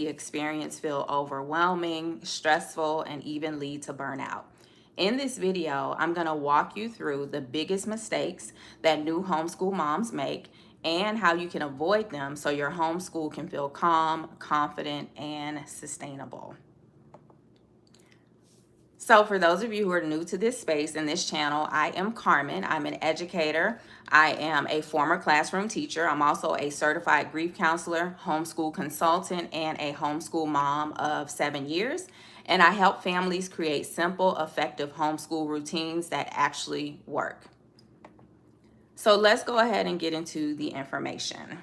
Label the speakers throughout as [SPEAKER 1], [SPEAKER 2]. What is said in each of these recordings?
[SPEAKER 1] the experience feel overwhelming, stressful, and even lead to burnout. In this video, I'm going to walk you through the biggest mistakes that new homeschool moms make and how you can avoid them so your homeschool can feel calm, confident, and sustainable. So for those of you who are new to this space and this channel, I am Carmen. I'm an educator. I am a former classroom teacher. I'm also a certified grief counselor, homeschool consultant, and a homeschool mom of 7 years. And I help families create simple, effective homeschool routines that actually work. So let's go ahead and get into the information.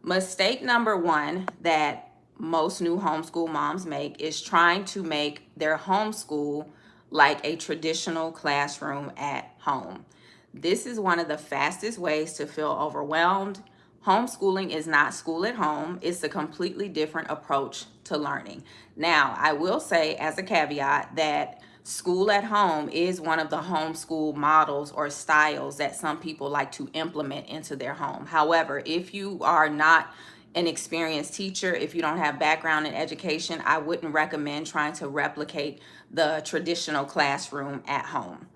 [SPEAKER 1] Mistake number one that most new homeschool moms make is trying to make their homeschool like a traditional classroom at home. This is one of the fastest ways to feel overwhelmed. Homeschooling is not school at home. It's a completely different approach to learning. Now, I will say as a caveat that school at home is one of the homeschool models or styles that some people like to implement into their home. However, if you are not an experienced teacher, if you don't have background in education, I wouldn't recommend trying to replicate the traditional classroom at home.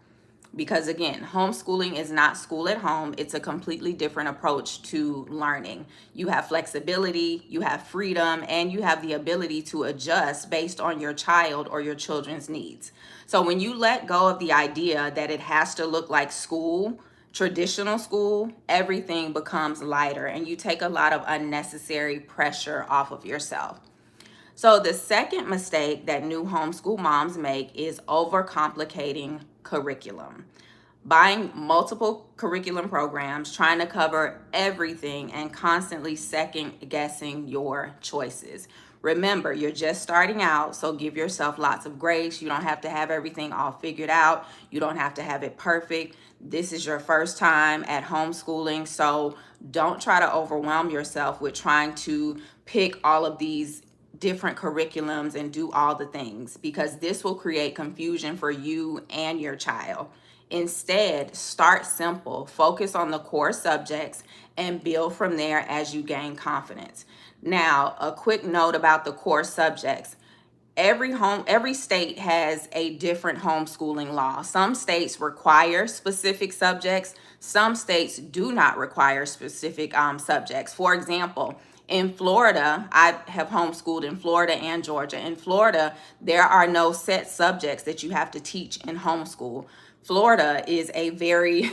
[SPEAKER 1] Because again, homeschooling is not school at home. It's a completely different approach to learning. You have flexibility, you have freedom, and you have the ability to adjust based on your child or your children's needs. So when you let go of the idea that it has to look like school, traditional school, everything becomes lighter and you take a lot of unnecessary pressure off of yourself. So the second mistake that new homeschool moms make is overcomplicating curriculum. Buying multiple curriculum programs, trying to cover everything, and constantly second guessing your choices. Remember, you're just starting out, so give yourself lots of grace. You don't have to have everything all figured out. You don't have to have it perfect. This is your first time at homeschooling, so don't try to overwhelm yourself with trying to pick all of these different curriculums and do all the things, because this will create confusion for you and your child. Instead, start simple, focus on the core subjects, and build from there as you gain confidence. Now, a quick note about the core subjects. Every state has a different homeschooling law. Some states require specific subjects. Some states do not require specific subjects. For example, in Florida, I have homeschooled in Florida and Georgia. In Florida, there are no set subjects that you have to teach in homeschool. Florida is a very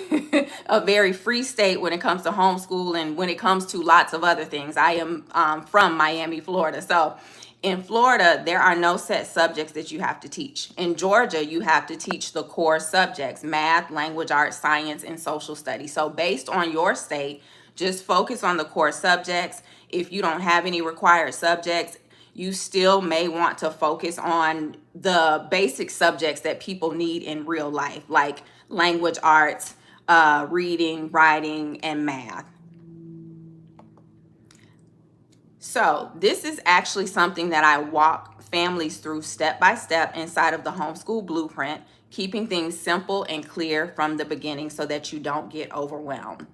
[SPEAKER 1] a very free state when it comes to homeschool and when it comes to lots of other things. I am from Miami, Florida. So in Florida, there are no set subjects that you have to teach. In Georgia, you have to teach the core subjects: math, language arts, science, and social studies. So based on your state, just focus on the core subjects. If you don't have any required subjects, you still may want to focus on the basic subjects that people need in real life, like language arts, reading, writing, and math. So this is actually something that I walk families through step by step inside of the Homeschool Blueprint, keeping things simple and clear from the beginning so that you don't get overwhelmed.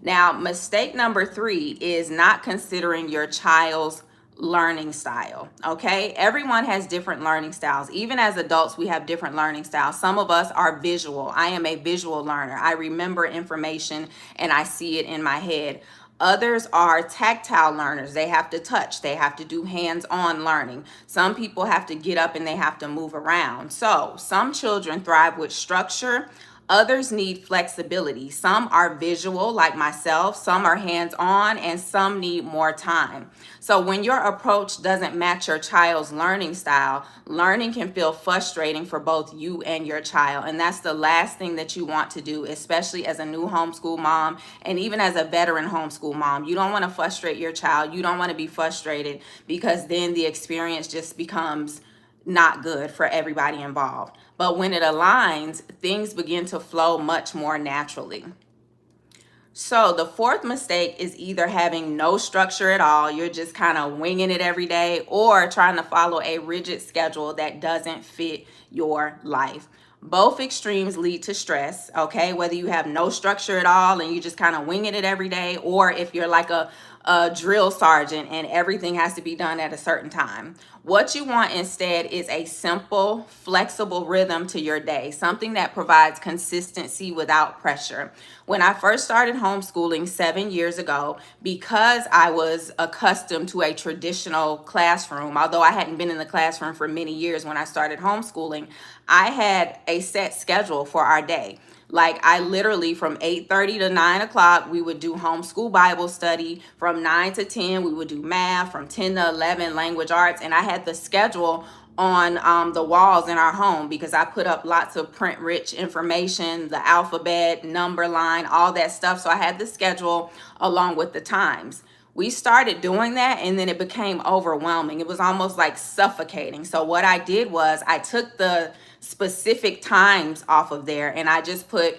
[SPEAKER 1] Now, mistake number 3 is not considering your child's learning style. Okay, everyone has different learning styles. Even as adults, we have different learning styles. Some of us are visual. I am a visual learner. I remember information and I see it in my head. Others are tactile learners. They have to touch, they have to do hands-on learning. Some people have to get up and they have to move around. So some children thrive with structure. Others need flexibility. Some are visual, like myself, some are hands-on, and some need more time. So when your approach doesn't match your child's learning style, learning can feel frustrating for both you and your child. And that's the last thing that you want to do, especially as a new homeschool mom and even as a veteran homeschool mom. You don't want to frustrate your child. You don't want to be frustrated, because then the experience just becomes not good for everybody involved. But when it aligns, things begin to flow much more naturally. So the fourth mistake is either having no structure at all, you're just kind of winging it every day, or trying to follow a rigid schedule that doesn't fit your life. Both extremes lead to stress, okay? Whether you have no structure at all and you just kind of winging it every day, or if you're like a a drill sergeant and everything has to be done at a certain time. What you want instead is a simple, flexible rhythm to your day, something that provides consistency without pressure. When I first started homeschooling 7 years ago, because I was accustomed to a traditional classroom, although I hadn't been in the classroom for many years when I started homeschooling, I had a set schedule for our day. Like I literally from 8:30 to 9 o'clock, we would do homeschool Bible study. From 9 to 10, we would do math. From 10 to 11, language arts. And I had the schedule on the walls in our home because I put up lots of print rich information, the alphabet, number line, all that stuff. So I had the schedule along with the times. We started doing that and then it became overwhelming. It was almost like suffocating. So what I did was I took the specific times off of there and I just put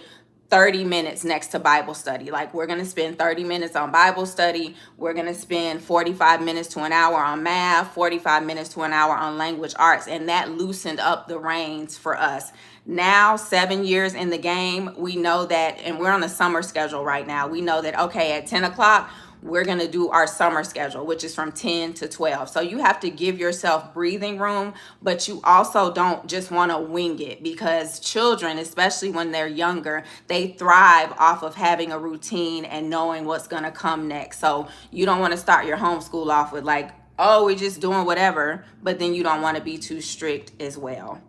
[SPEAKER 1] 30 minutes next to Bible study. Like we're going to spend 30 minutes on Bible study. We're going to spend 45 minutes to an hour on math, 45 minutes to an hour on language arts. And that loosened up the reins for us. Now, 7 years in the game, we know that, and we're on a summer schedule right now. We know that, okay, at 10 o'clock, we're going to do our summer schedule, which is from 10 to 12. So you have to give yourself breathing room, but you also don't just want to wing it because children, especially when they're younger, they thrive off of having a routine and knowing what's going to come next. So you don't want to start your homeschool off with like, oh, we're just doing whatever, but then you don't want to be too strict as well.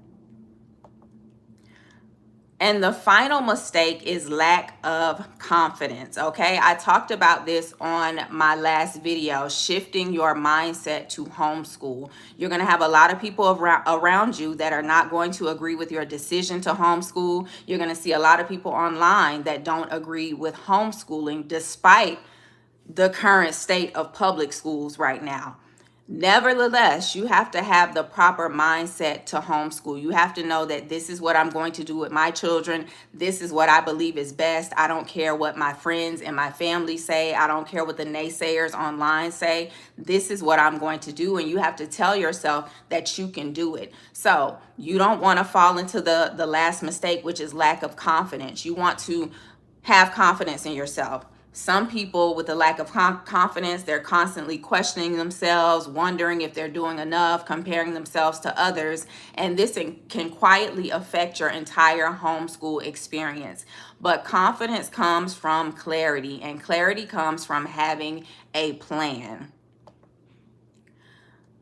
[SPEAKER 1] And the final mistake is lack of confidence, okay? I talked about this on my last video, shifting your mindset to homeschool. You're gonna have a lot of people around you that are not going to agree with your decision to homeschool. You're gonna see a lot of people online that don't agree with homeschooling despite the current state of public schools right now. Nevertheless, you have to have the proper mindset to homeschool. You have to know that this is what I'm going to do with my children. This is what I believe is best. I don't care what my friends and my family say. I don't care what the naysayers online say. This is what I'm going to do. And you have to tell yourself that you can do it. So you don't want to fall into the last mistake, which is lack of confidence. You want to have confidence in yourself. Some people with a lack of confidence, they're constantly questioning themselves, wondering if they're doing enough, comparing themselves to others. And this can quietly affect your entire homeschool experience. But confidence comes from clarity, and clarity comes from having a plan.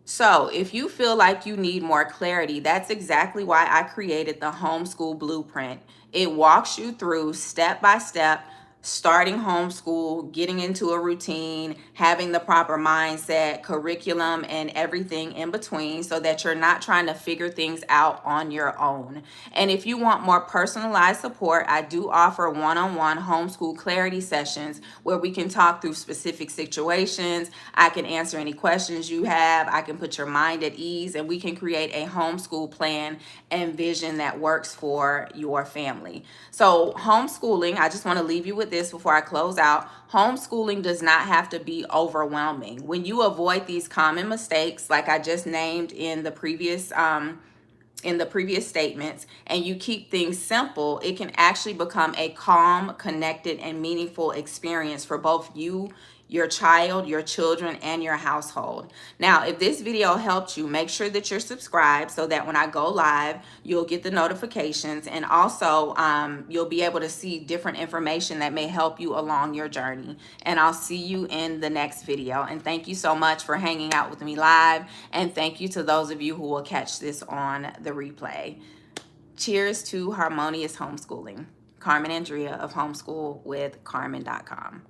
[SPEAKER 1] So if you feel like you need more clarity, that's exactly why I created the Homeschool Blueprint. It walks you through step by step, starting homeschool, getting into a routine, having the proper mindset, curriculum, and everything in between so that you're not trying to figure things out on your own. And if you want more personalized support, I do offer one-on-one homeschool clarity sessions where we can talk through specific situations. I can answer any questions you have. I can put your mind at ease, and we can create a homeschool plan and vision that works for your family. So homeschooling, I just want to leave you with this before I close out. Homeschooling does not have to be overwhelming. When you avoid these common mistakes, like I just named in the previous statements, and you keep things simple, it can actually become a calm, connected, and meaningful experience for both you, your child, your children, and your household. Now, if this video helped you, make sure that you're subscribed so that when I go live, you'll get the notifications, and also you'll be able to see different information that may help you along your journey. And I'll see you in the next video. And thank you so much for hanging out with me live, and thank you to those of you who will catch this on the replay. Cheers to harmonious homeschooling. Carmen Andrea of homeschoolwithcarmen.com.